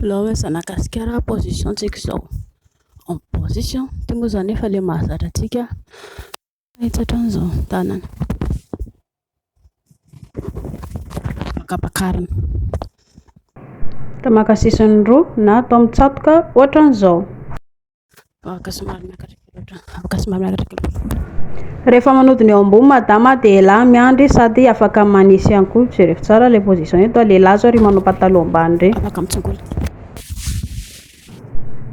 Laha zanakasikara position tsika izao en position ty moa zany efa le mahazatra antsika hitsatra an'izao tanana makapakarina tamaka sisiny roa na atao mitsatoka ohatran'izao. afaka somary miakatra Rehefa manodina eo ambony madama dia lehilahy miandry sady afaka manisy ihany koa. Jereo tsara ilay position eto, lehilahy zao ry manao pataloha ambany ireny. afaka mitsongola.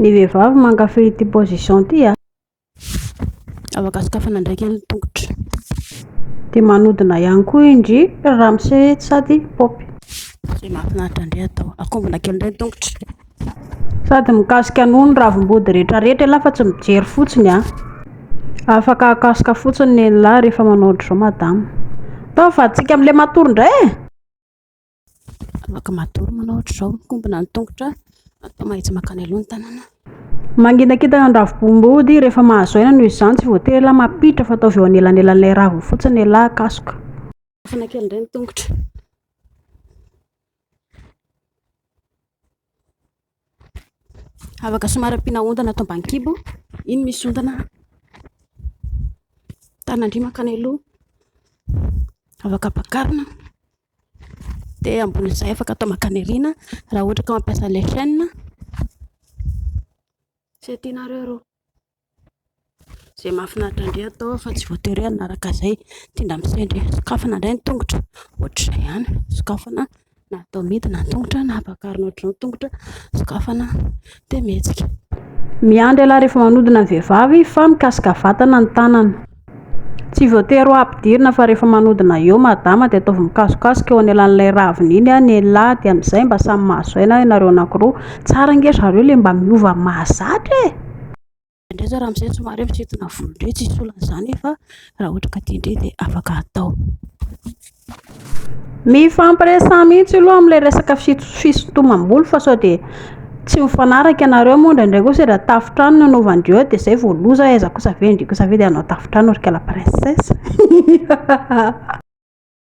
Ny vehivavy mankafy ity position ity afaka sokafana ndraiky ny tongotra dia manodina ihany koa indry ramose sady popy zay mahafinaritra indray atao akombona kely indray ny tongotra sady mikasika nono ravim-body rehetrarehetra ilahy fa tsy mijery fotsiny afaka akasika fotsiny ny lehilahy rehefa manao ohatr'izao madama. Atao vaditsika amin'ilay matory indray afaka matory manao ohatr'izao mikombona ny tongotra atao mahitsy makany aloha ny tanana manginakitana ny ravim-body rehefa mahazo aina noho izany tsy voatery lahy mampiditra fa atao eo anelanelan'ilay raviny fotsiny lehilahy akasoka afana kely indray ny tongotra afaka somary ampiana ondana atao ambany kibo iny misy ondana tanandry makany aloha afaka pakarina dia ambonin'izay afaka atao makany ariana raha ohatra ka mampiasa ilay chaîne sy tianareo rô zay mahafinaritra indray atao fa tsy voatery hanaraka izay tindra misendry sokafana indray ny tongotra ohatr'izay ihany sokafana na atao midina ny tongotra na pakarina ohatr'izao ny tongotra sokafana dia mihetsika. Miandry lahy rehefa manodina ny vehivavy fa mikasika vatana ny tanana tsy voatery ho ampidirina fa rehefa manodina eo madama dia ataovy mikasokasika eo anelan'ilay raviny iny ny lahy dia amin'izay mba samy mahazo aina ianareo anankiroa tsara nge zareo ilay mba miova mahazatra indray zao raha amin'izay somary misintona volo indray tsy isolan'izany fa raha ohatra ka tia indray dia afaka atao mifampiresaha mihitsy aloha amin'ilay resaka fisintomam-bolo fa sao dia tsy mifanaraka ianareo moa indraindray koa sedra tafitrano no anaovandreo dia izay voaloza aiza kosa ve ndry kosa ve dia hanao tafitrano ry kala princesse